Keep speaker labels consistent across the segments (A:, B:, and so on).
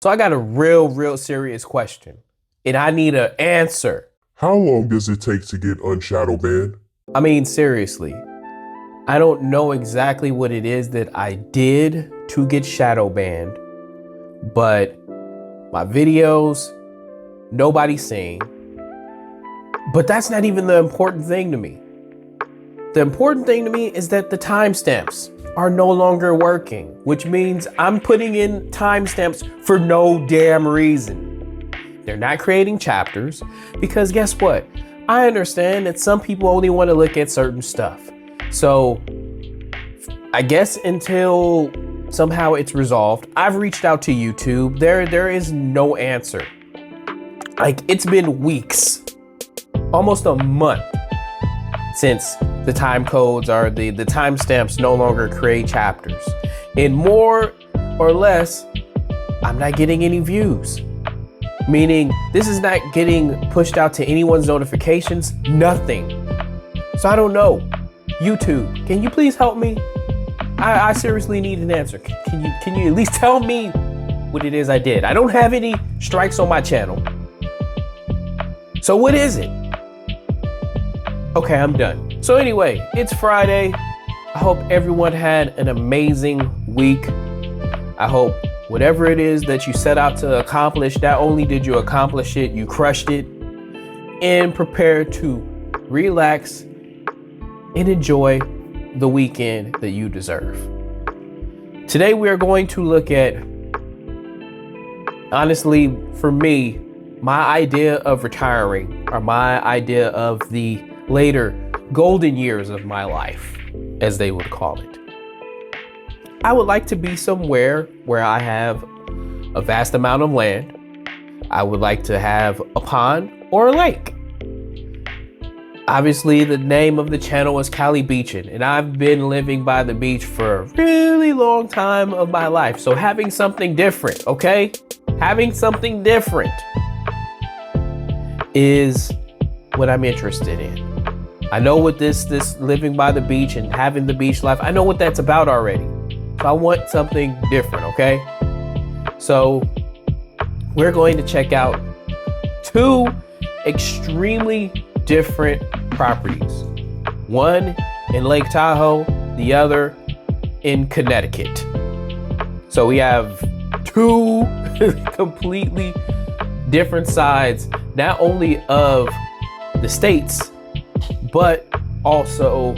A: So I got a real serious question, and I need an answer.
B: How long does it take to get unshadow banned?
A: I mean, seriously, I don't know exactly what it is that I did to get shadow banned, but my videos, nobody's seeing. But that's not even the important thing to me. The important thing to me is that the timestamps are no longer working, which means I'm putting in timestamps for no damn reason. They're not creating chapters because guess what? I understand that some people only want to look at certain stuff. So I guess until somehow it's resolved, I've reached out to YouTube. There is no answer. Like, it's been weeks, almost a month since the time codes are the timestamps no longer create chapters. And more or less, I'm not getting any views. Meaning this is not getting pushed out to anyone's notifications, nothing. So I don't know. YouTube, can you please help me? I seriously need an answer. Can you at least tell me what it is I did? I don't have any strikes on my channel. So what is it? Okay, I'm done. So anyway, it's Friday. I hope everyone had an amazing week. I hope whatever it is that you set out to accomplish, not only did you accomplish it, you crushed it, and prepare to relax and enjoy the weekend that you deserve. Today we are going to look at, honestly, for me, my idea of retiring, or my idea of the later golden years of my life, as they would call it. I would like to be somewhere where I have a vast amount of land. I would like to have a pond or a lake. Obviously, the name of the channel is Cali Beachin', and I've been living by the beach for a really long time of my life. So having something different, okay? Having something different is what I'm interested in. I know what this living by the beach and having the beach life, I know what that's about already. So I want something different, okay? So we're going to check out two extremely different properties. One in Lake Tahoe, the other in Connecticut. So we have two completely different sides, not only of the states, but also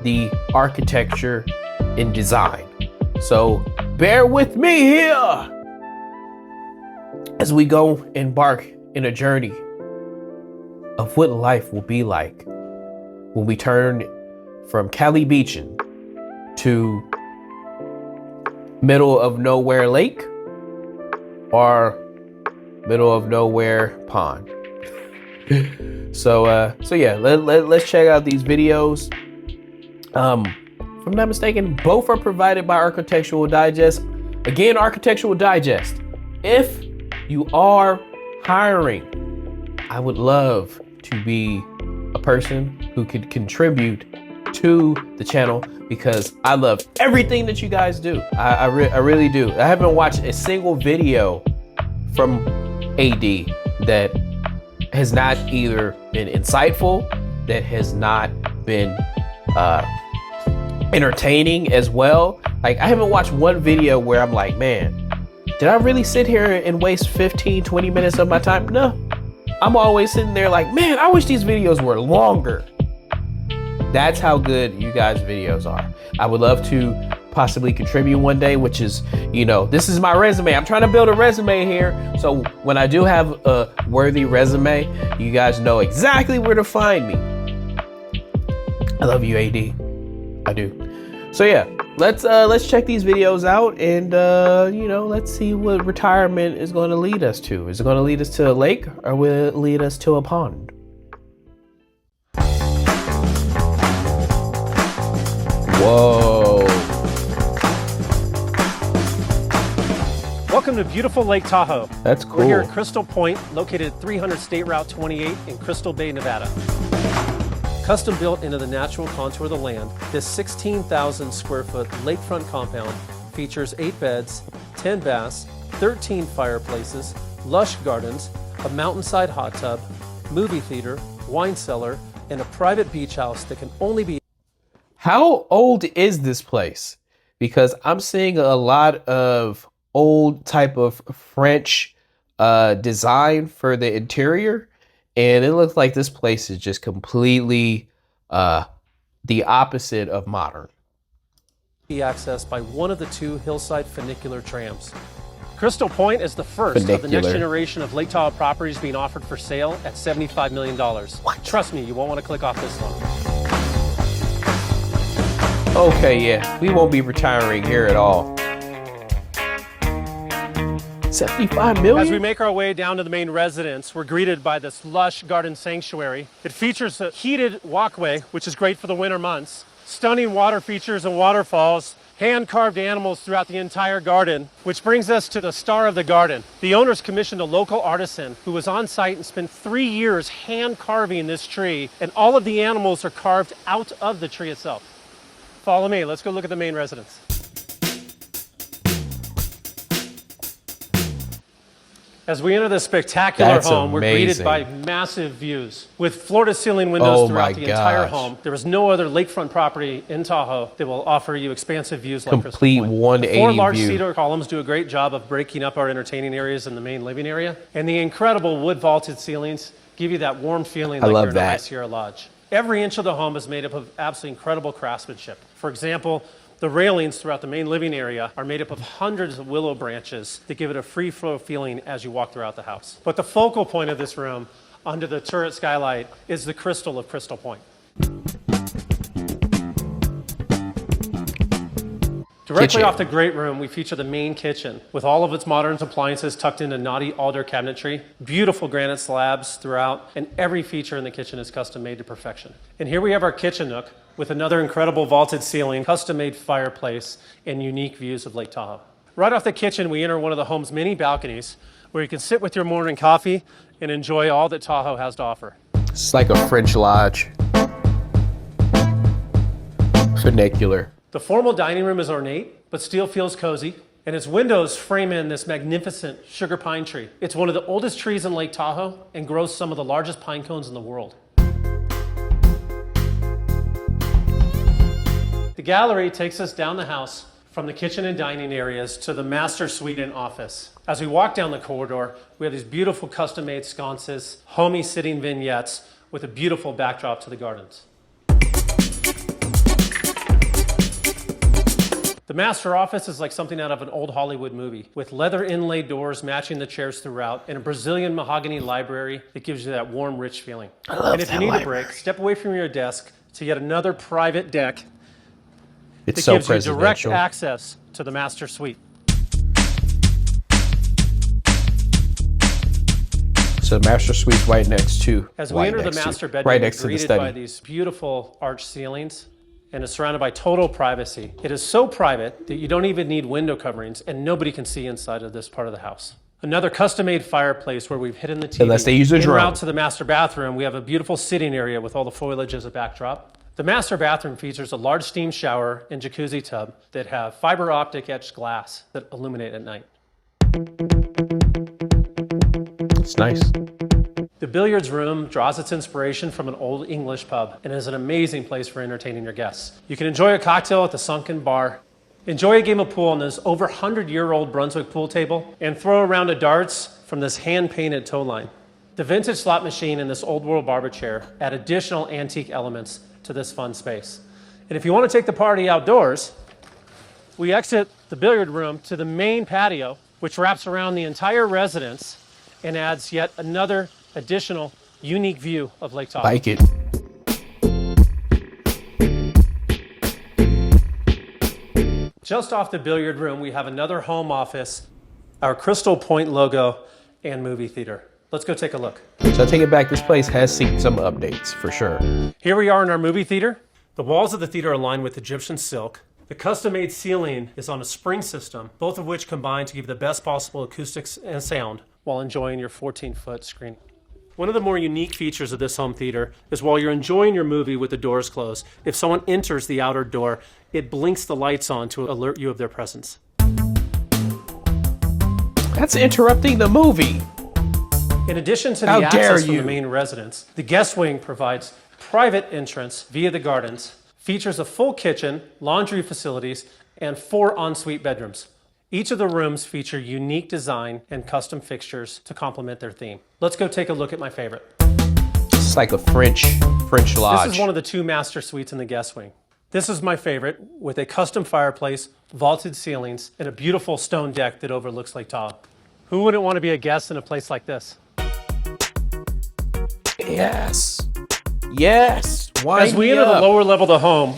A: the architecture and design. So bear with me here as we go embark in a journey of what life will be like when we turn from Cali Beachin' to middle of nowhere lake or middle of nowhere pond. So yeah, let's check out these videos. If I'm not mistaken, both are provided by Architectural Digest. Again, Architectural Digest, if you are hiring, I would love to be a person who could contribute to the channel because I love everything that you guys do. I really do. I haven't watched a single video from AD that has not either been insightful, that has not been entertaining as well. Like, I haven't watched one video where I'm like, man, did I really sit here and waste 15-20 minutes of my time? No. I'm always sitting there like, man, I wish these videos were longer. That's how good you guys' videos are. I would love to possibly contribute one day, which is, you know, this is my resume. I'm trying to build a resume here. So when I do have a worthy resume, you guys know exactly where to find me. I love you, AD. I do. So yeah, let's check these videos out and you know, let's see what retirement is going to lead us to. Is it going to lead us to a lake or will it lead us to a pond? Whoa.
C: Welcome to beautiful Lake Tahoe.
A: That's cool.
C: We're here at Crystal Point, located at 300 State Route 28 in Crystal Bay, Nevada. Custom built into the natural contour of the land, this 16,000 square foot lakefront compound features 8 beds, 10 baths, 13 fireplaces, lush gardens, a mountainside hot tub, movie theater, wine cellar, and a private beach house that can only be...
A: How old is this place? Because I'm seeing a lot of old type of French design for the interior, and it looks like this place is just completely the opposite of modern.
C: Be accessed by one of the two hillside funicular trams. Crystal Point is the first of the next generation of Lake Tahoe properties being offered for sale at $75 million. Trust me, you won't want to click off this one.
A: Okay, yeah, we won't be retiring here at all. 75 million?
C: As we make our way down to the main residence, we're greeted by this lush garden sanctuary. It features a heated walkway, which is great for the winter months, stunning water features and waterfalls, hand-carved animals throughout the entire garden, which brings us to the star of the garden. The owners commissioned a local artisan who was on site and spent 3 years hand-carving this tree, and all of the animals are carved out of the tree itself. Follow me, let's go look at the main residence. As we enter this spectacular home, we're greeted by massive views. With floor-to-ceiling windows throughout the entire home, there is no other lakefront property in Tahoe that will offer you expansive views like Crystal Point.
A: Complete 180
C: 4 large
A: view.
C: cedar columns do a great job of breaking up our entertaining areas in the main living area. And the incredible wood-vaulted ceilings give you that warm feeling like you're in a High Sierra Lodge. Every inch of the home is made up of absolutely incredible craftsmanship. For example, the railings throughout the main living area are made up of hundreds of willow branches that give it a free flow feeling as you walk throughout the house. But the focal point of this room, under the turret skylight, is the crystal of Crystal Point. Directly off the great room, we feature the main kitchen with all of its modern appliances tucked into knotty alder cabinetry, beautiful granite slabs throughout, and every feature in the kitchen is custom made to perfection. And here we have our kitchen nook with another incredible vaulted ceiling, custom-made fireplace, and unique views of Lake Tahoe. Right off the kitchen, we enter one of the home's many balconies where you can sit with your morning coffee and enjoy all that Tahoe has to offer.
A: It's like a French lodge. Funicular.
C: The formal dining room is ornate, but still feels cozy, and its windows frame in this magnificent sugar pine tree. It's one of the oldest trees in Lake Tahoe and grows some of the largest pine cones in the world. The gallery takes us down the house from the kitchen and dining areas to the master suite and office. As we walk down the corridor, we have these beautiful custom-made sconces, homey sitting vignettes with a beautiful backdrop to the gardens. The master office is like something out of an old Hollywood movie, with leather inlaid doors matching the chairs throughout, and a Brazilian mahogany library that gives you that warm, rich feeling. And if you need a break, step away from your desk to yet another private deck that gives you direct access to the master suite.
A: So the master suite's right next to.
C: As we enter the master bedroom, we're greeted by these beautiful arched ceilings and is surrounded by total privacy. It is so private that you don't even need window coverings and nobody can see inside of this part of the house. Another custom-made fireplace where we've hidden the TV.
A: Unless they use a drone.
C: En route to the master bathroom, we have a beautiful sitting area with all the foliage as a backdrop. The master bathroom features a large steam shower and jacuzzi tub that have fiber optic etched glass that illuminate at night.
A: It's nice.
C: The billiards room draws its inspiration from an old English pub and is an amazing place for entertaining your guests. You can enjoy a cocktail at the sunken bar, enjoy a game of pool on this over 100-year-old Brunswick pool table, and throw around a darts from this hand-painted tow line. The vintage slot machine and this old world barber chair add additional antique elements to this fun space. And if you want to take the party outdoors, we exit the billiard room to the main patio, which wraps around the entire residence and adds yet another additional unique view of Lake Tahoe.
A: Like it.
C: Just off the billiard room, we have another home office, our Crystal Point logo, and movie theater. Let's go take a look.
A: So I take it back, this place has seen some updates for sure.
C: Here we are in our movie theater. The walls of the theater are lined with Egyptian silk. The custom-made ceiling is on a spring system, both of which combine to give the best possible acoustics and sound while enjoying your 14-foot screen. One of the more unique features of this home theater is while you're enjoying your movie with the doors closed, if someone enters the outer door, it blinks the lights on to alert you of their presence.
A: That's interrupting the movie.
C: In addition to the
A: How dare
C: access from
A: you.
C: the main residence, the guest wing provides private entrance via the gardens, features a full kitchen, laundry facilities, and 4 ensuite bedrooms. Each of the rooms feature unique design and custom fixtures to complement their theme. Let's go take a look at my favorite.
A: It's like a French lodge.
C: This is one of the 2 master suites in the guest wing. This is my favorite, with a custom fireplace, vaulted ceilings, and a beautiful stone deck that overlooks Lake Tahoe. Who wouldn't want to be a guest in a place like this?
A: Yes. Yes.
C: As we enter the lower level of the home,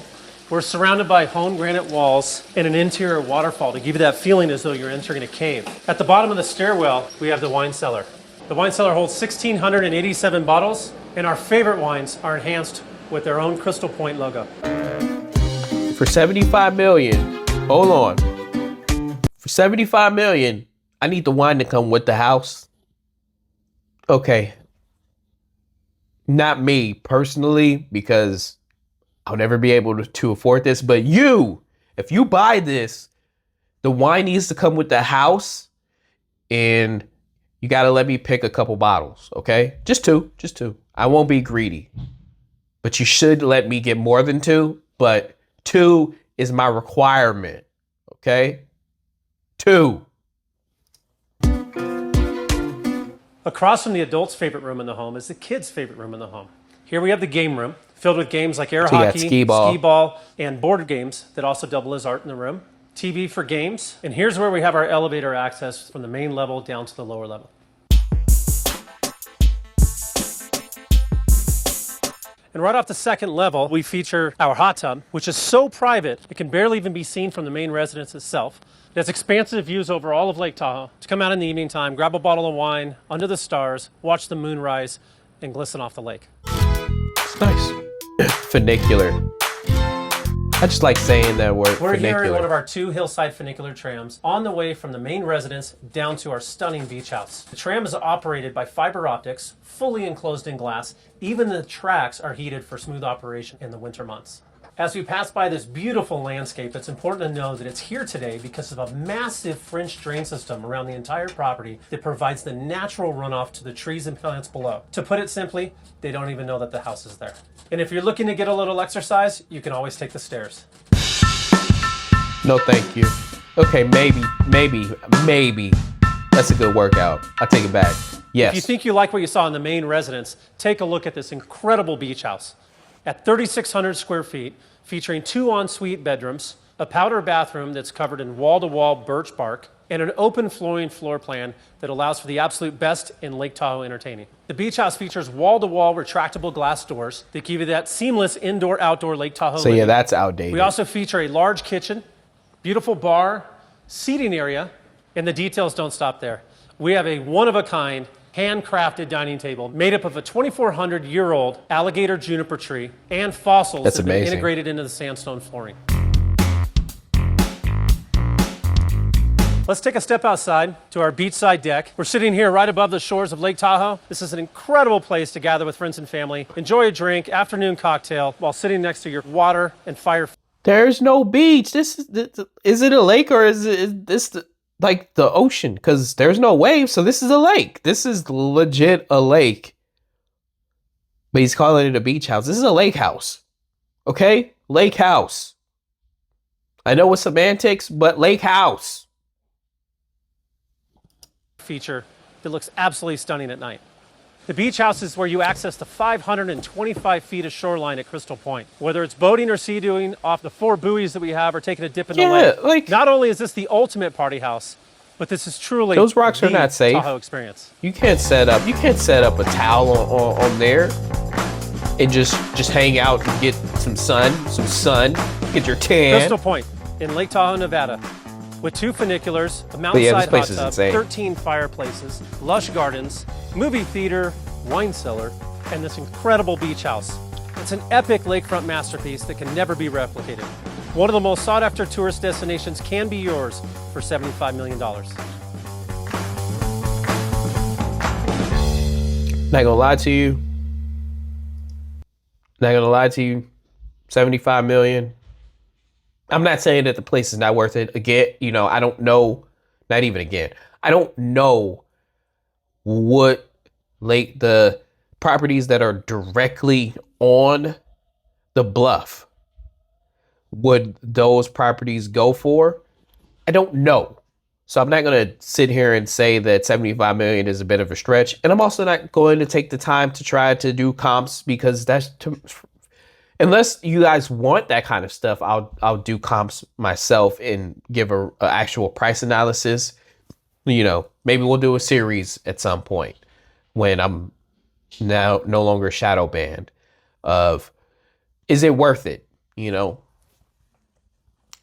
C: we're surrounded by honed granite walls and an interior waterfall to give you that feeling as though you're entering a cave. At the bottom of the stairwell, we have the wine cellar. The wine cellar holds 1,687 bottles, and our favorite wines are enhanced with their own Crystal Point logo.
A: For 75 million, hold on. For 75 million, I need the wine to come with the house. Okay. Not me personally, because I'll never be able to afford this, but you, if you buy this, the wine needs to come with the house, and you got to let me pick a couple bottles, okay? Just two. I won't be greedy, but you should let me get more than 2, but 2 is my requirement, okay? 2.
C: Across from the adults' favorite room in the home is the kids' favorite room in the home. Here we have the game room, filled with games like air hockey, skee ball, and board games that also double as art in the room. TV for games, and here's where we have our elevator access from the main level down to the lower level. And right off the second level, we feature our hot tub, which is so private, it can barely even be seen from the main residence itself. It has expansive views over all of Lake Tahoe to come out in the evening time, grab a bottle of wine, under the stars, watch the moon rise, and glisten off the lake.
A: It's nice. Funicular. I just like saying that word,
C: We're
A: funicular.
C: here in one of our 2 hillside funicular trams on the way from the main residence down to our stunning beach house. The tram is operated by fiber optics, fully enclosed in glass. Even the tracks are heated for smooth operation in the winter months. As we pass by this beautiful landscape, it's important to know that it's here today because of a massive French drain system around the entire property that provides the natural runoff to the trees and plants below. To put it simply, they don't even know that the house is there. And if you're looking to get a little exercise, you can always take the stairs.
A: No, thank you. Okay, maybe. That's a good workout. I take it back. Yes.
C: If you think you like what you saw in the main residence, take a look at this incredible beach house. At 3,600 square feet, featuring 2 ensuite bedrooms, a powder bathroom that's covered in wall-to-wall birch bark, and an open flooring floor plan that allows for the absolute best in Lake Tahoe entertaining. The beach house features wall-to-wall retractable glass doors that give you that seamless indoor-outdoor Lake Tahoe
A: So
C: living.
A: yeah, that's outdated.
C: We also feature a large kitchen, beautiful bar, seating area, and the details don't stop there. We have a one-of-a-kind handcrafted dining table made up of a 2,400-year-old alligator juniper tree and fossils
A: That's
C: that have been
A: amazing.
C: integrated into the sandstone flooring. Let's take a step outside to our beachside deck. We're sitting here right above the shores of Lake Tahoe. This is an incredible place to gather with friends and family, enjoy a drink, afternoon cocktail, while sitting next to your water and fire.
A: There's no beach. Is it a lake or is this like the ocean? Because there's no waves, so this is a lake. This is legit a lake. But he's calling it a beach house. This is a lake house. Okay? Lake house. I know it's semantics, but lake house.
C: Feature that looks absolutely stunning at night. The beach house is where you access the 525 feet of shoreline at Crystal Point. Whether it's boating or sea doing off the 4 buoys that we have or taking a dip in the lake.
A: Like,
C: not only is this the ultimate party house, but this is truly
A: those rocks are
C: the
A: not safe.
C: Tahoe experience.
A: You can't set up a towel on there and just hang out and get some sun, get your tan.
C: Crystal Point in Lake Tahoe, Nevada. With 2 funiculars, a
A: this
C: mountainside
A: place
C: hot
A: is
C: tub,
A: insane.
C: 13 fireplaces, lush gardens, movie theater, wine cellar, and this incredible beach house. It's an epic lakefront masterpiece that can never be replicated. One of the most sought after tourist destinations can be yours for $75 million.
A: Not gonna lie to you. 75 million. I'm not saying that the place is not worth it. Again, I don't know. Not even again. I don't know what the properties that are directly on the bluff would those properties go for. I don't know. So I'm not going to sit here and say that 75 million is a bit of a stretch. And I'm also not going to take the time to try to do comps because unless you guys want that kind of stuff, I'll do comps myself and give a actual price analysis. You know, maybe we'll do a series at some point when I'm now no longer shadow banned of, is it worth it? You know,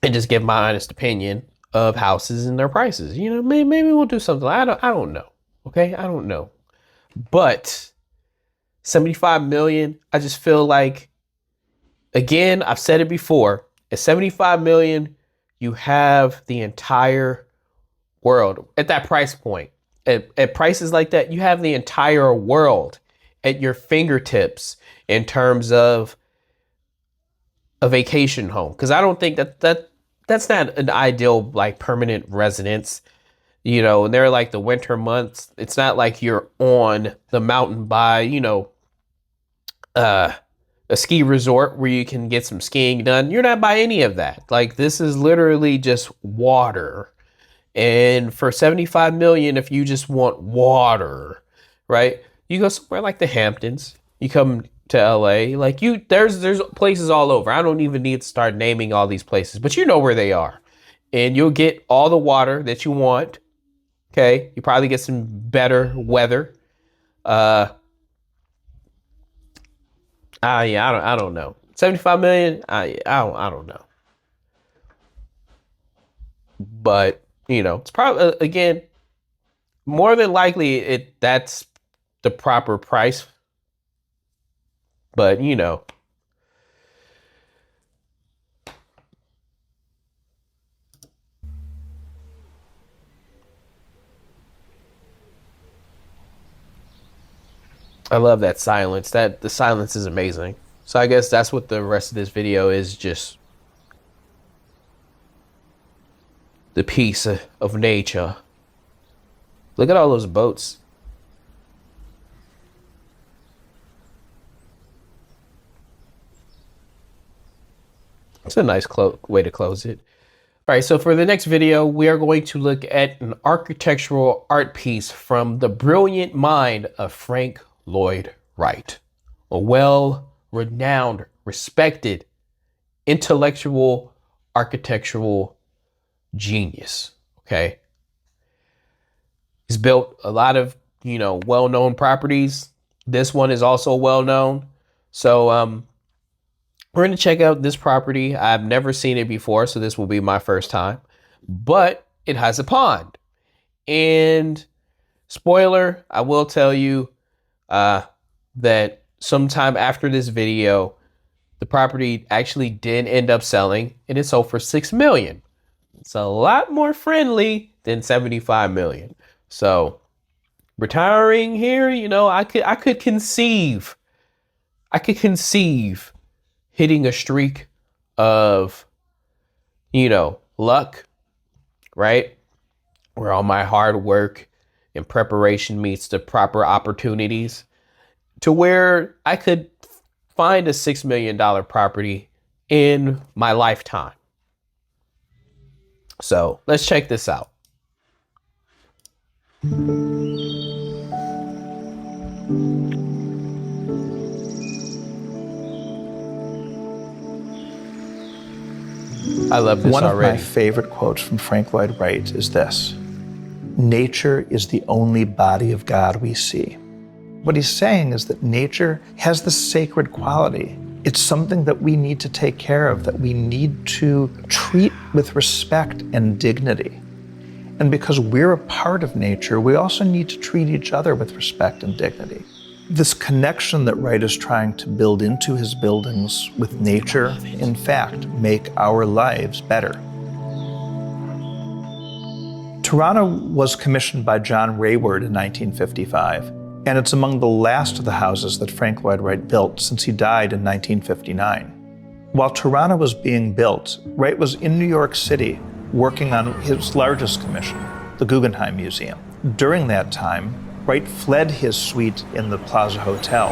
A: and just give my honest opinion of houses and their prices. You know, maybe we'll do something. I don't know. Okay, I don't know. But 75 million, I just feel like, again, I've said it before, at 75 million, you have the entire world at that price point. At prices like that, you have the entire world at your fingertips in terms of a vacation home. Because I don't think that's not an ideal like permanent residence. You know, and they're like the winter months. It's not like you're on the mountain by, you know, a ski resort where you can get some skiing done. You're not by any of that. Like, this is literally just water. And for 75 million, if you just want water, right? You go somewhere like the Hamptons. You come to LA, like there's places all over. I don't even need to start naming all these places, but you know where they are. And you'll get all the water that you want. Okay. You probably get some better weather. Yeah, I don't know. 75 million. I don't know. But, you know, it's probably, again, more than likely that's the proper price. But, you know, I love that silence. The silence is amazing. So I guess that's what the rest of this video is, just the peace of nature. Look at all those boats. It's a nice way to close it. All right, so for the next video, we are going to look at an architectural art piece from the brilliant mind of Frank Lloyd Wright, a well-renowned, respected, intellectual architectural genius, okay? He's built a lot of, you know, well-known properties. This one is also well-known. So, we're going to check out this property. I've never seen it before, so this will be my first time. But it has a pond. And spoiler, I will tell you that sometime after this video, the property actually did end up selling, and it sold for $6 million. It's a lot more friendly than 75 million. So retiring here, you know, I could conceive hitting a streak of, you know, luck, right? Where all my hard work and preparation meets the proper opportunities, to where I could find a $6 million property in my lifetime. So let's check this out. I love this already. One of my
D: favorite quotes from Frank Lloyd Wright is this: nature is the only body of God we see. What he's saying is that nature has the sacred quality. It's something that we need to take care of, that we need to treat with respect and dignity. And because we're a part of nature, we also need to treat each other with respect and dignity. This connection that Wright is trying to build into his buildings with nature, in fact, make our lives better. Toronto was commissioned by John Rayward in 1955, and it's among the last of the houses that Frank Lloyd Wright built since he died in 1959. While Toronto was being built, Wright was in New York City working on his largest commission, the Guggenheim Museum. During that time, Wright fled his suite in the Plaza Hotel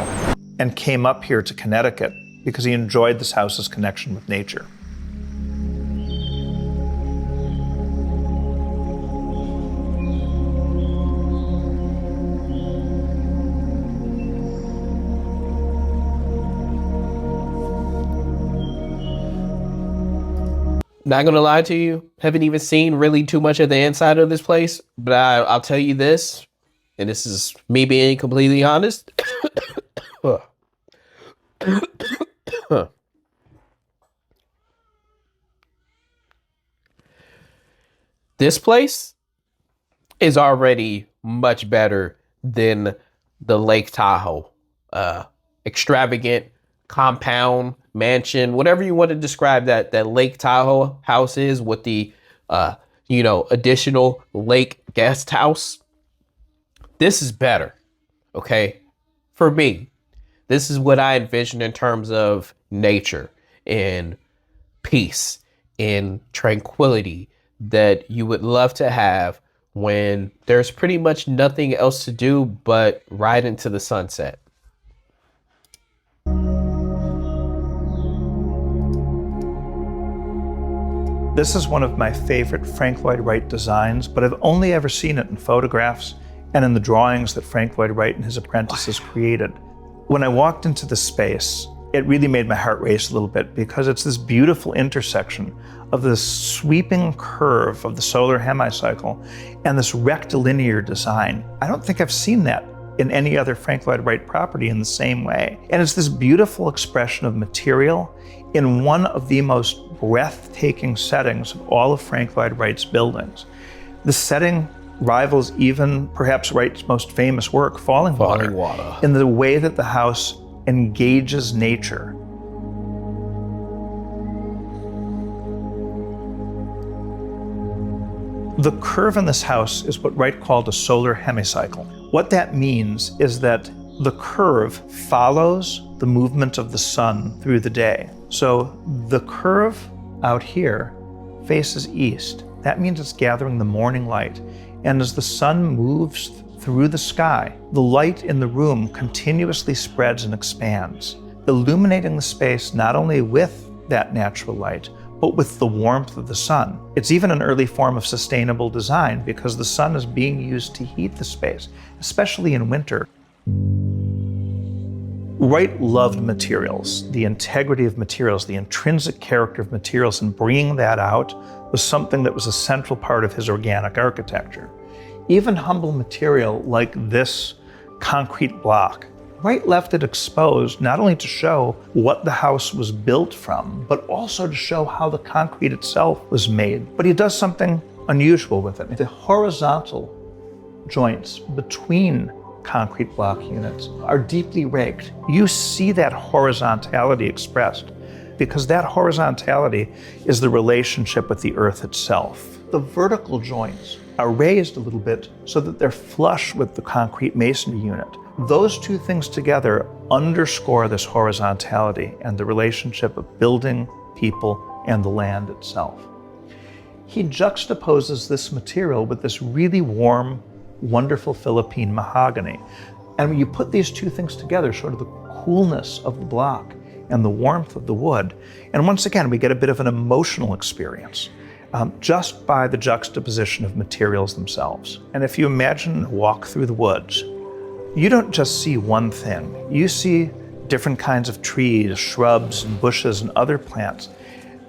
D: and came up here to Connecticut because he enjoyed this house's connection with nature.
A: Not gonna lie to you, haven't even seen really too much of the inside of this place, but I'll tell you this, and this is me being completely honest. This place is already much better than the Lake Tahoe extravagant compound, mansion, whatever you want to describe that Lake Tahoe house is with the additional lake guest house. This is better. Okay. For me, this is what I envision in terms of nature and peace and tranquility that you would love to have when there's pretty much nothing else to do but ride into the sunset.
D: This is one of my favorite Frank Lloyd Wright designs, but I've only ever seen it in photographs and in the drawings that Frank Lloyd Wright and his apprentices created. When I walked into the space, it really made my heart race a little bit because it's this beautiful intersection of this sweeping curve of the solar hemicycle and this rectilinear design. I don't think I've seen that in any other Frank Lloyd Wright property in the same way. And it's this beautiful expression of material in one of the most breathtaking settings of all of Frank Lloyd Wright's buildings. The setting rivals even perhaps Wright's most famous work, Falling Water, in the way that the house engages nature. The curve in this house is what Wright called a solar hemicycle. What that means is that the curve follows the movement of the sun through the day. So the curve out here faces east. That means it's gathering the morning light. And as the sun moves through the sky, the light in the room continuously spreads and expands, illuminating the space not only with that natural light, but with the warmth of the sun. It's even an early form of sustainable design because the sun is being used to heat the space, especially in winter. Wright loved materials, the integrity of materials, the intrinsic character of materials, and bringing that out was something that was a central part of his organic architecture. Even humble material like this concrete block, Wright left it exposed not only to show what the house was built from, but also to show how the concrete itself was made. But he does something unusual with it. The horizontal joints between concrete block units are deeply raked. You see that horizontality expressed because that horizontality is the relationship with the earth itself. The vertical joints are raised a little bit so that they're flush with the concrete masonry unit. Those two things together underscore this horizontality and the relationship of building, people, and the land itself. He juxtaposes this material with this really warm, wonderful Philippine mahogany. And when you put these two things together, sort of the coolness of the block and the warmth of the wood, and once again, we get a bit of an emotional experience just by the juxtaposition of materials themselves. And if you imagine a walk through the woods, you don't just see one thing. You see different kinds of trees, shrubs, and bushes, and other plants.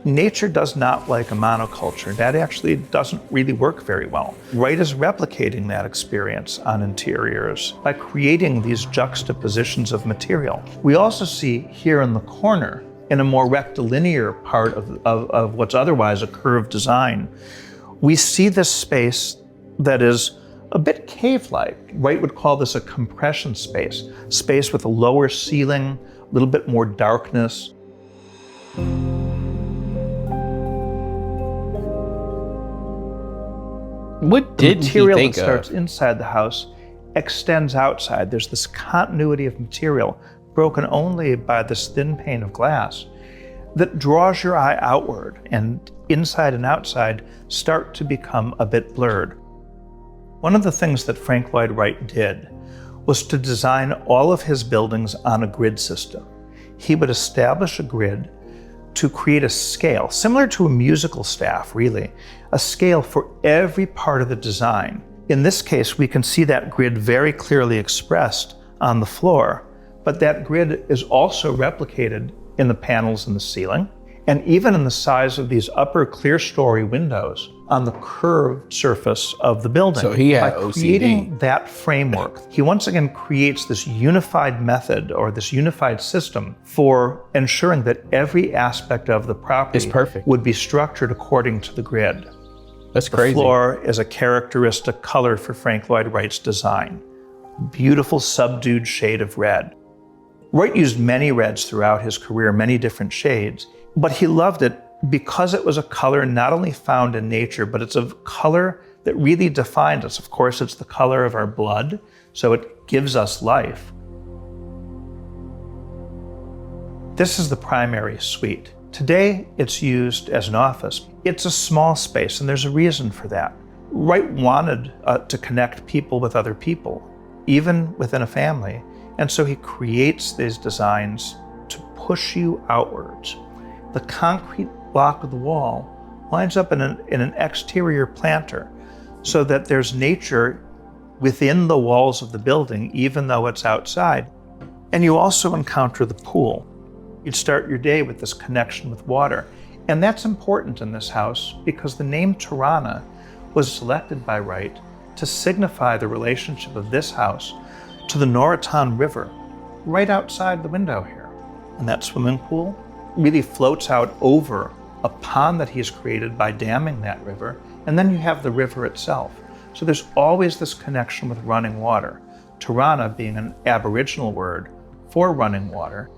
D: Nature does not like a monoculture. That actually doesn't really work very well. Wright is replicating that experience on interiors by creating these juxtapositions of material. We also see here in the corner, in a more rectilinear part of what's otherwise a curved design, we see this space that is a bit cave-like. Wright would call this a compression space with a lower ceiling, a little bit more darkness.
A: What did he
D: material
A: think
D: that starts inside the house extends outside. There's this continuity of material broken only by this thin pane of glass that draws your eye outward, and inside and outside start to become a bit blurred. One of the things that Frank Lloyd Wright did was to design all of his buildings on a grid system. He would establish a grid to create a scale, similar to a musical staff, really, a scale for every part of the design. In this case, we can see that grid very clearly expressed on the floor, but that grid is also replicated in the panels in the ceiling, and even in the size of these upper clear-story windows on the curved surface of the building.
A: So he had
D: By
A: OCD.
D: creating that framework, he once again creates this unified method or this unified system for ensuring that every aspect of the property
A: It's perfect.
D: would be structured according to the grid.
A: That's
D: The
A: crazy.
D: floor is a characteristic color for Frank Lloyd Wright's design. Beautiful subdued shade of red. Wright used many reds throughout his career, many different shades, but he loved it because it was a color not only found in nature, but it's a color that really defined us. Of course, it's the color of our blood, so it gives us life. This is the primary suite. Today, it's used as an office. It's a small space, and there's a reason for that. Wright wanted to connect people with other people, even within a family, and so he creates these designs to push you outwards. The concrete block of the wall lines up in an exterior planter so that there's nature within the walls of the building, even though it's outside. And you also encounter the pool. You'd start your day with this connection with water. And that's important in this house because the name Tirana was selected by Wright to signify the relationship of this house to the Norriton River, right outside the window here. And that swimming pool really floats out over a pond that he's created by damming that river, and then you have the river itself. So there's always this connection with running water, Tirana being an Aboriginal word for running water.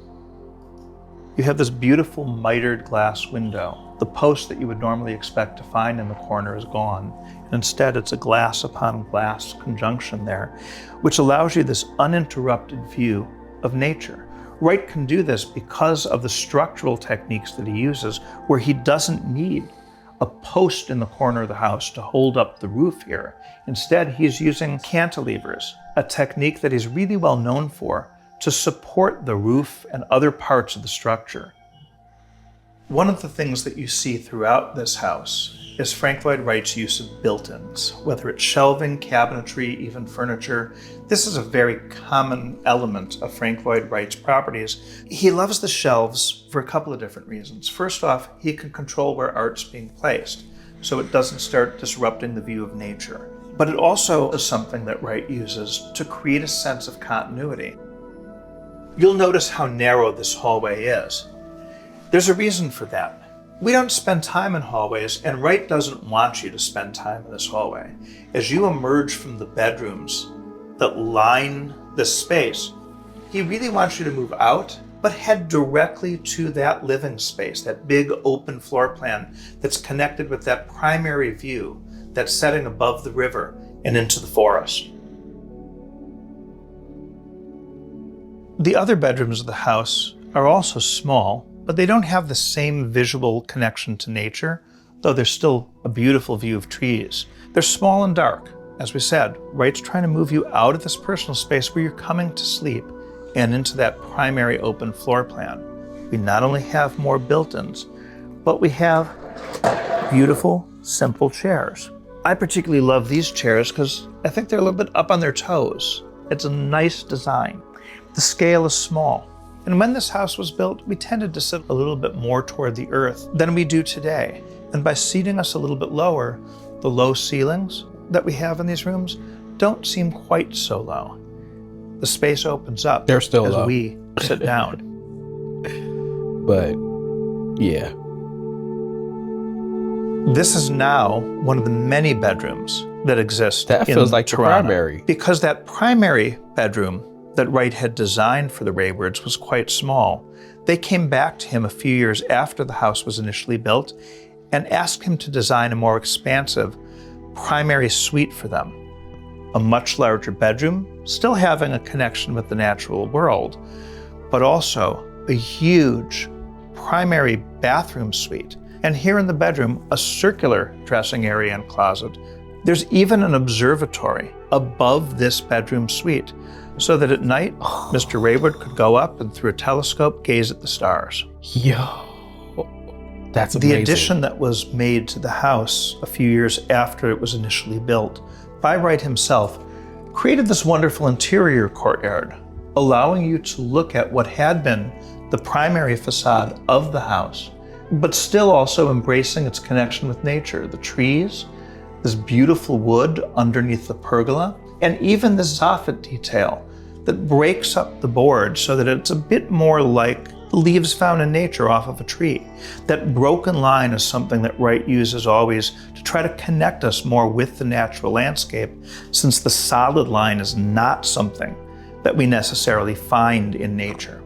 D: You have this beautiful mitered glass window. The post that you would normally expect to find in the corner is gone. Instead, it's a glass upon glass conjunction there, which allows you this uninterrupted view of nature. Wright can do this because of the structural techniques that he uses, where he doesn't need a post in the corner of the house to hold up the roof here. Instead, he's using cantilevers, a technique that he's really well known for, to support the roof and other parts of the structure. One of the things that you see throughout this house is Frank Lloyd Wright's use of built-ins, whether it's shelving, cabinetry, even furniture. This is a very common element of Frank Lloyd Wright's properties. He loves the shelves for a couple of different reasons. First off, he can control where art's being placed, so it doesn't start disrupting the view of nature. But it also is something that Wright uses to create a sense of continuity. You'll notice how narrow this hallway is. There's a reason for that. We don't spend time in hallways, and Wright doesn't want you to spend time in this hallway. As you emerge from the bedrooms that line this space, he really wants you to move out, but head directly to that living space, that big open floor plan that's connected with that primary view that's setting above the river and into the forest. The other bedrooms of the house are also small, but they don't have the same visual connection to nature, though there's still a beautiful view of trees. They're small and dark. As we said, Wright's trying to move you out of this personal space where you're coming to sleep and into that primary open floor plan. We not only have more built-ins, but we have beautiful, simple chairs. I particularly love these chairs because I think they're a little bit up on their toes. It's a nice design. The scale is small. And when this house was built, we tended to sit a little bit more toward the earth than we do today. And by seating us a little bit lower, the low ceilings that we have in these rooms don't seem quite so low. The space opens up
A: They're still
D: as
A: low.
D: we sit down.
A: But yeah,
D: This is now one of the many bedrooms that exist
A: that
D: in
A: feels like the
D: Tirana.
A: primary.
D: Because that primary bedroom that Wright had designed for the Raywards was quite small. They came back to him a few years after the house was initially built and asked him to design a more expansive primary suite for them. A much larger bedroom, still having a connection with the natural world, but also a huge primary bathroom suite. And here in the bedroom, a circular dressing area and closet, There's even an observatory above this bedroom suite, so that at night, Mr. Rayward could go up and through a telescope gaze at the stars.
A: Yo, that's amazing.
D: The addition that was made to the house a few years after it was initially built by Wright himself created this wonderful interior courtyard, allowing you to look at what had been the primary facade of the house, but still also embracing its connection with nature, the trees, this beautiful wood underneath the pergola, and even this soffit detail that breaks up the board so that it's a bit more like the leaves found in nature off of a tree. That broken line is something that Wright uses always to try to connect us more with the natural landscape, since the solid line is not something that we necessarily find in nature.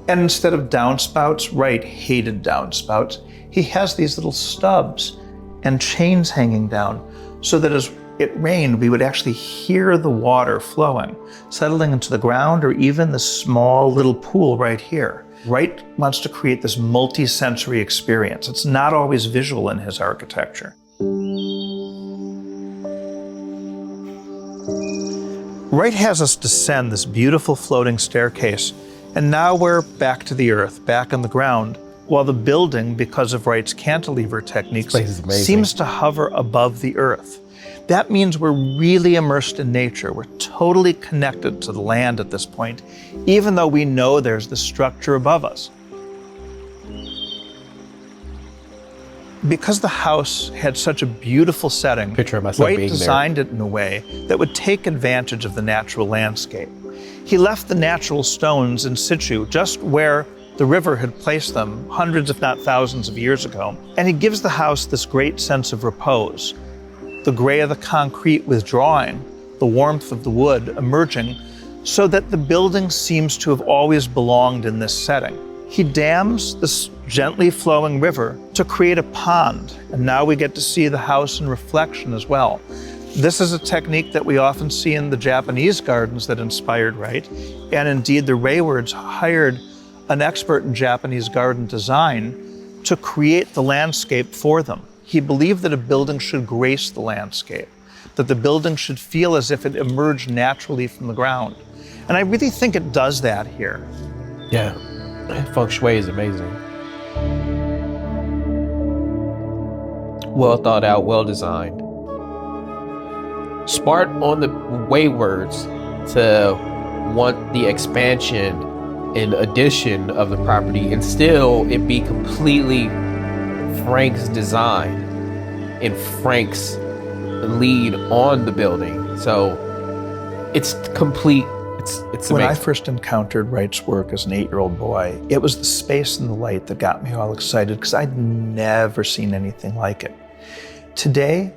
D: And instead of downspouts, Wright hated downspouts. He has these little stubs and chains hanging down so that as it rained, we would actually hear the water flowing, settling into the ground or even the small little pool right here. Wright wants to create this multi-sensory experience. It's not always visual in his architecture. Wright has us descend this beautiful floating staircase, and now we're back to the earth, back on the ground, while the building, because of Wright's cantilever techniques, seems to hover above the earth. That means we're really immersed in nature. We're totally connected to the land at this point, even though we know there's the structure above us. Because the house had such a beautiful setting, Wright designed it in a way that would take advantage of the natural landscape. He left the natural stones in situ just where the river had placed them hundreds, if not thousands of years ago. And he gives the house this great sense of repose. The gray of the concrete withdrawing, the warmth of the wood emerging, so that the building seems to have always belonged in this setting. He dams this gently flowing river to create a pond, and now we get to see the house in reflection as well. This is a technique that we often see in the Japanese gardens that inspired Wright, and indeed the Raywards hired an expert in Japanese garden design to create the landscape for them. He believed that a building should grace the landscape, that the building should feel as if it emerged naturally from the ground. And I really think it does that here.
A: Yeah, feng shui is amazing. Well thought out, well designed. Smart on the Waywards to want the expansion and addition of the property and still it be completely Frank's design and Frank's lead on the building. So it's complete, it's amazing.
D: When I first encountered Wright's work as an 8-year-old boy, it was the space and the light that got me all excited because I'd never seen anything like it. Today,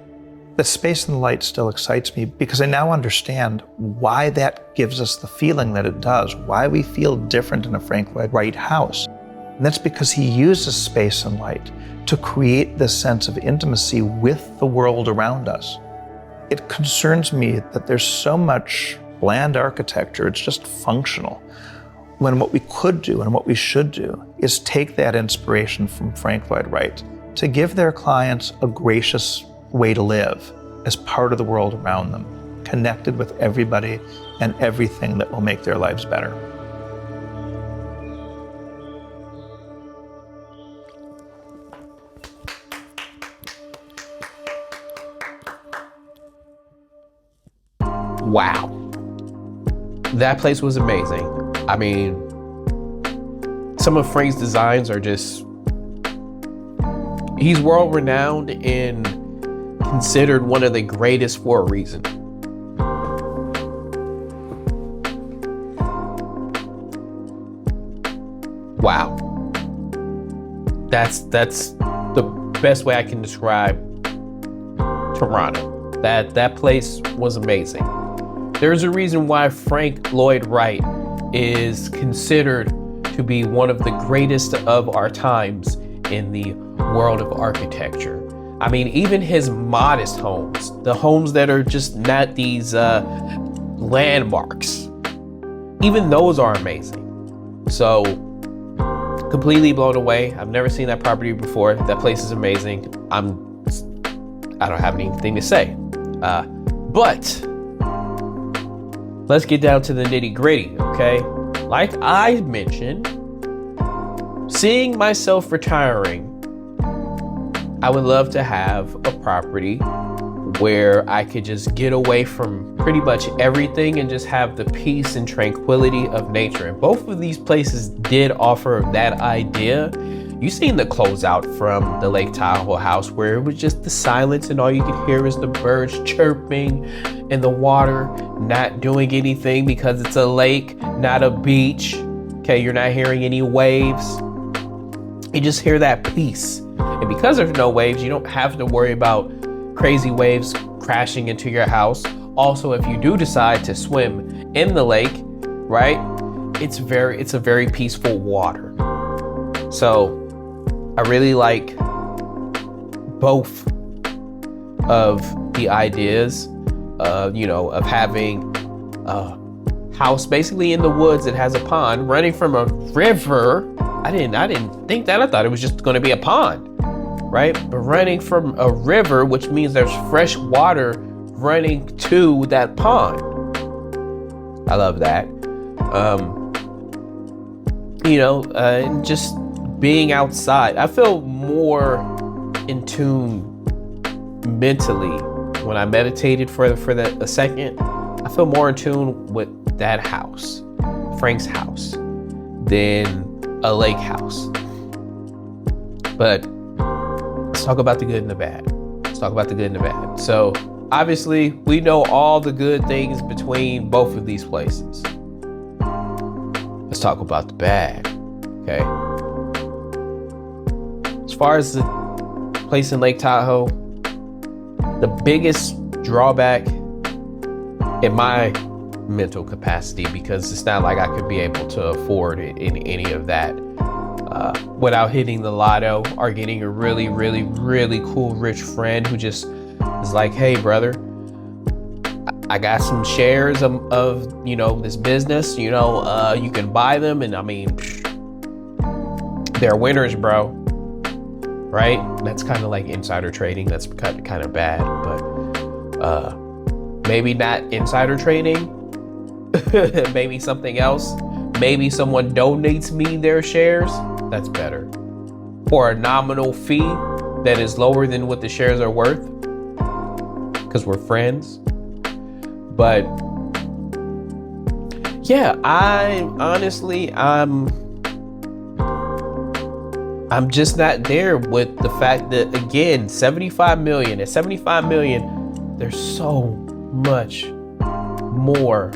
D: the space and the light still excites me because I now understand why that gives us the feeling that it does, why we feel different in a Frank Lloyd Wright house. And that's because he uses space and light to create this sense of intimacy with the world around us. It concerns me that there's so much bland architecture, it's just functional, when what we could do and what we should do is take that inspiration from Frank Lloyd Wright to give their clients a gracious way to live as part of the world around them, connected with everybody and everything that will make their lives better.
A: Wow. That place was amazing. I mean, some of Frank's designs are just, he's world renowned and considered one of the greatest for a reason. Wow. That's the best way I can describe Toronto. That place was amazing. There's a reason why Frank Lloyd Wright is considered to be one of the greatest of our times in the world of architecture. I mean, even his modest homes, the homes that are just not these landmarks, even those are amazing. So, completely blown away. I've never seen that property before. That place is amazing. I don't have anything to say. But let's get down to the nitty gritty, okay? Like I mentioned, seeing myself retiring, I would love to have a property where I could just get away from pretty much everything and just have the peace and tranquility of nature. And both of these places did offer that idea. You seen the closeout from the Lake Tahoe house where it was just the silence and all you could hear is the birds chirping and the water not doing anything because it's a lake, not a beach. Okay, you're not hearing any waves. You just hear that peace. And because there's no waves, you don't have to worry about crazy waves crashing into your house. Also, if you do decide to swim in the lake, right, it's a very peaceful water. So I really like both of the ideas, of having a house basically in the woods that has a pond running from a river. I didn't think that. I thought it was just going to be a pond, right? But running from a river, which means there's fresh water running to that pond. I love that. And just being outside. I feel more in tune mentally when I meditated for a second. I feel more in tune with that house, Frank's house, than a lake house. But let's talk about the good and the bad. So obviously we know all the good things between both of these places. Let's talk about the bad. Okay. As far as the place in Lake Tahoe, the biggest drawback in my mental capacity, because it's not like I could be able to afford any of that without hitting the lotto or getting a really, really, really cool rich friend who just is like, hey, brother, I got some shares of this business, you can buy them. And I mean, they're winners, bro. Right? That's kind of like insider trading. That's kind of bad, but maybe not insider trading. Maybe something else. Maybe someone donates me their shares. That's better. For a nominal fee that is lower than what the shares are worth. Because we're friends. But yeah, I'm just not there with the fact that, again, 75 million. At 75 million, there's so much more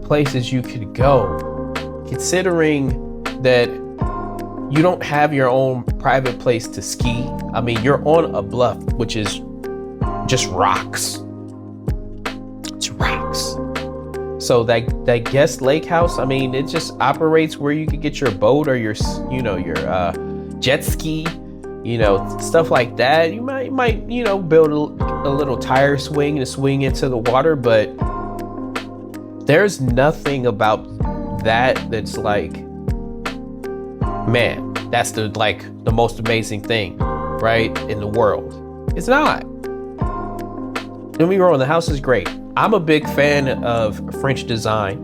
A: places you could go. Considering that you don't have your own private place to ski. I mean, you're on a bluff, which is just rocks. It's rocks. So that guest lake house, I mean, it just operates where you could get your boat or your jet ski, stuff like that. You might build a little tire swing to swing into the water, but there's nothing about that that's like, man, that's the most amazing thing, right, in the world. It's not. Don't get me wrong, the house is great. I'm a big fan of French design,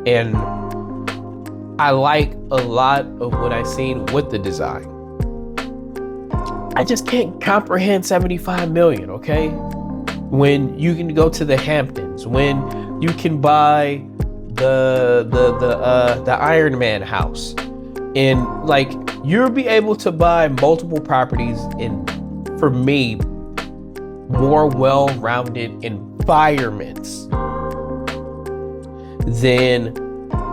A: and I like a lot of what I've seen with the design. I just can't comprehend 75 million, okay? When you can go to the Hamptons, when you can buy the Iron Man house, and you'll be able to buy multiple properties in, for me, more well-rounded environments than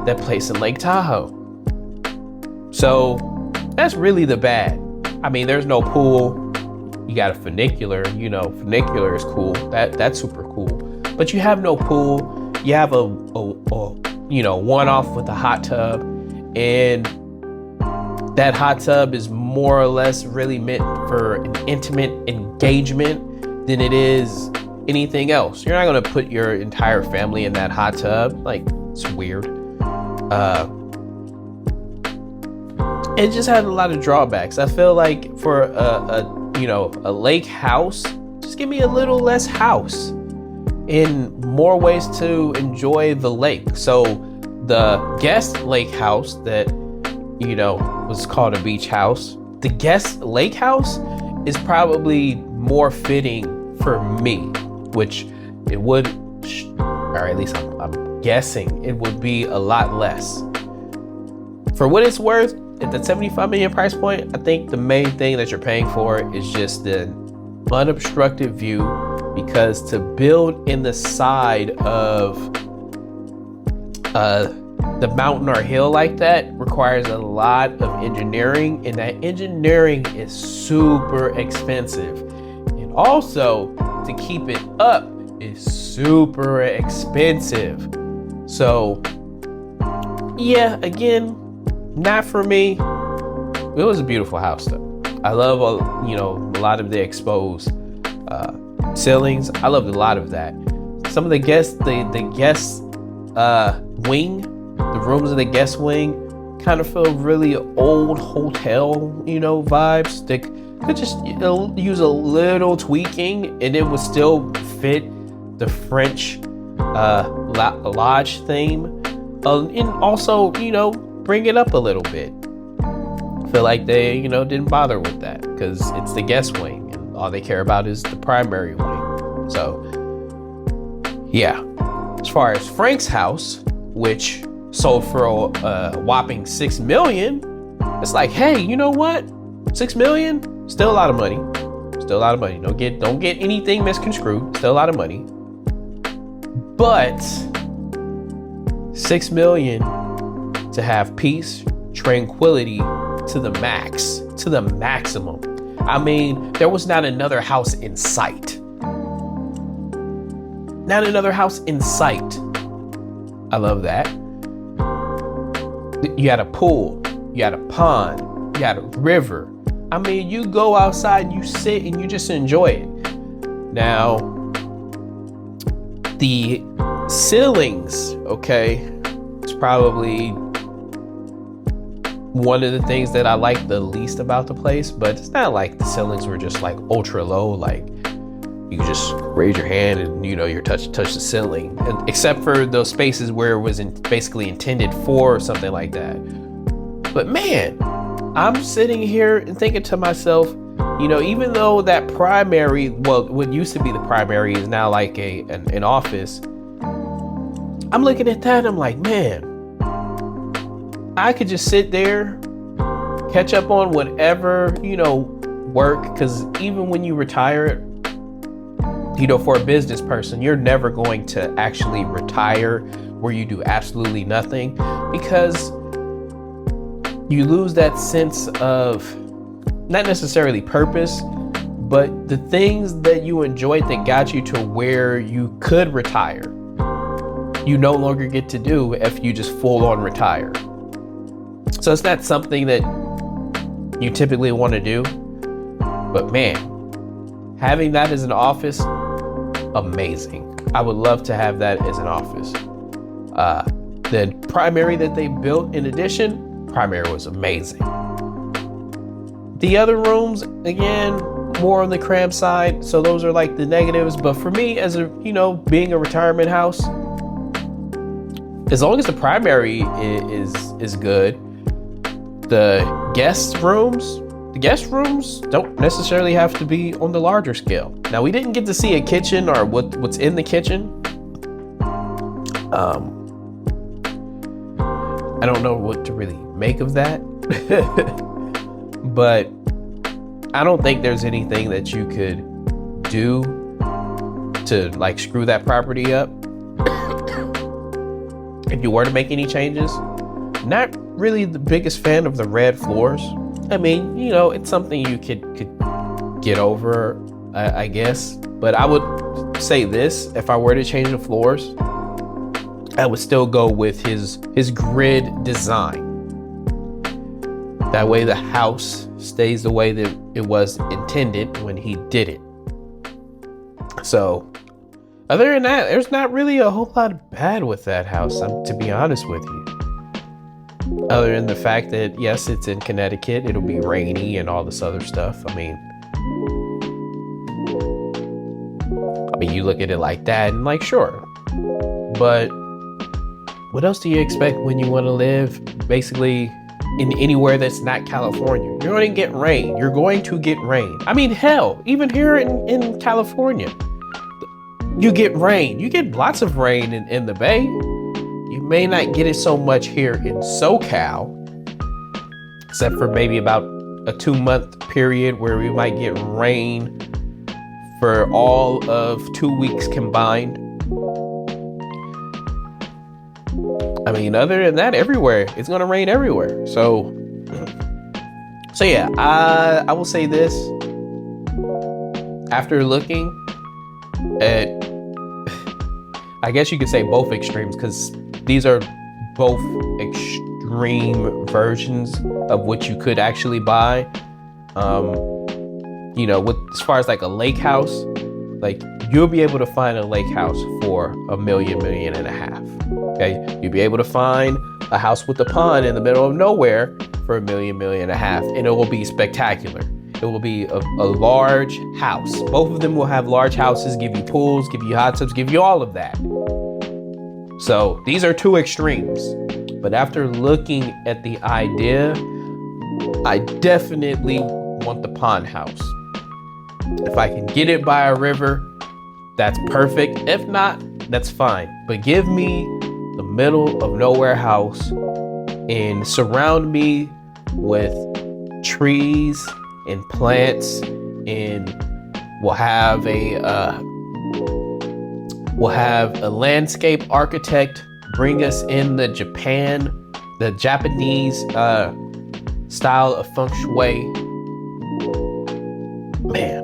A: that place in Lake Tahoe. So that's really the bad. I mean, there's no pool. You got a funicular, funicular is cool. That's super cool. But you have no pool. You have a one-off with a hot tub, and that hot tub is more or less really meant for an intimate engagement than it is anything else. You're not gonna put your entire family in that hot tub. It's weird. It just had a lot of drawbacks. I feel like for a lake house, just give me a little less house. in more ways to enjoy the lake. So the guest lake house that, was called a beach house, the guest lake house is probably more fitting for me, which it would, or at least I'm guessing it would be a lot less. For what it's worth, at the 75 million price point, I think the main thing that you're paying for is just the unobstructed view, because to build in the side of the mountain or hill like that requires a lot of engineering, and that engineering is super expensive. And also, to keep it up is super expensive. So, yeah, again, not for me. It was a beautiful house though. I love, a lot of the exposed ceilings. I loved a lot of that. Some of the guest wing, the rooms in the guest wing kind of feel really old hotel, vibes. They could just use a little tweaking and it would still fit the French lodge theme. And also, bring it up a little bit. I feel like they, didn't bother with that because it's the guest wing and all they care about is the primary wing. So, yeah. As far as Frank's house, which sold for a whopping $6 million, it's like, hey, you know what? $6 million, still a lot of money. Still a lot of money. Don't get anything misconstrued. Still a lot of money. But $6 million to have peace, tranquility to the max, to the maximum. I mean, there was not another house in sight. Not another house in sight. I love that. You had a pool, you had a pond, you had a river. I mean, you go outside, you sit and you just enjoy it. Now, the ceilings, okay, it's probably one of the things that I like the least about the place, but it's not like the ceilings were just like ultra low, like you could just raise your hand and you touch the ceiling, and, except for those spaces where it was basically intended for something like that. But man, I'm sitting here and thinking to myself, even though that primary, well, what used to be the primary is now like an office, I'm looking at that and I'm like, man, I could just sit there, catch up on whatever, work, because even when you retire, for a business person, you're never going to actually retire where you do absolutely nothing, because you lose that sense of not necessarily purpose, but the things that you enjoyed that got you to where you could retire, you no longer get to do if you just full on retire. So it's not something that you typically want to do, but man, having that as an office, amazing. I would love to have that as an office. The primary that they built in addition, primary was amazing. The other rooms, again, more on the cram side, so those are like the negatives. But for me, as a being a retirement house, as long as the primary is good, the guest rooms don't necessarily have to be on the larger scale. Now, we didn't get to see a kitchen or what's in the kitchen. I don't know what to really make of that. But I don't think there's anything that you could do to like screw that property up. If you were to make any changes, not really the biggest fan of the red floors. I mean, it's something you could get over, I guess. But I would say this, if I were to change the floors, I would still go with his grid design. That way the house stays the way that it was intended when he did it. So, other than that, there's not really a whole lot of bad with that house, to be honest with you. Other than the fact that, yes, it's in Connecticut, it'll be rainy and all this other stuff. I mean, I mean, you look at it like that and like, sure. But what else do you expect when you want to live basically in anywhere that's not California? You're going to get rain. You're going to get rain. I mean, hell, even here in California, you get rain. You get lots of rain in the Bay. You may not get it so much here in SoCal, except for maybe about a 2-month period where we might get rain for all of 2 weeks combined. I mean, other than that, everywhere, it's going to rain everywhere. So yeah, I will say this. After looking at, I guess you could say both extremes, because these are both extreme versions of what you could actually buy. You know, with as far as like a lake house, like you'll be able to find a lake house for $1 million, $1.5 million. Okay, you'll be able to find a house with a pond in the middle of nowhere for $1 million, $1.5 million, and it will be spectacular. It will be a large house. Both of them will have large houses, give you pools, give you hot tubs, give you all of that. So these are two extremes. But after looking at the idea, I definitely want the pond house. If I can get it by a river, that's perfect. If not, that's fine. But give me the middle of nowhere house and surround me with trees and plants, and we'll have a landscape architect bring us in the Japanese style of feng shui. Man,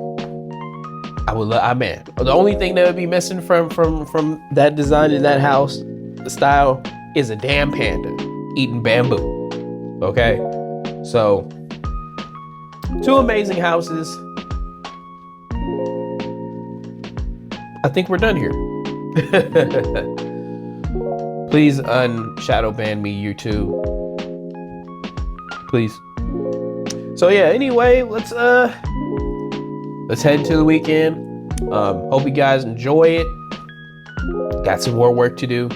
A: the only thing that would be missing from that design in that house style is a damn panda eating bamboo. Okay, so 2 amazing houses. I think we're done here. Please unshadow ban me, YouTube. Please. So yeah, anyway, let's head into the weekend. Hope you guys enjoy it. Got some more work to do.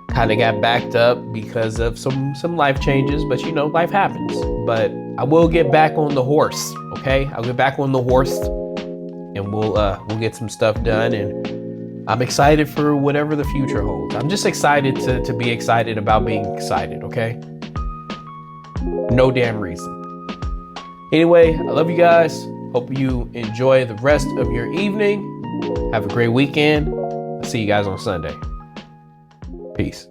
A: Kind of got backed up because of some life changes, but you know, life happens. But I will get back on the horse, okay? I'll get back on the horse and we'll get some stuff done, and I'm excited for whatever the future holds. I'm just excited to be excited about being excited, okay? No damn reason. Anyway, I love you guys. Hope you enjoy the rest of your evening. Have a great weekend. I'll see you guys on Sunday. Peace.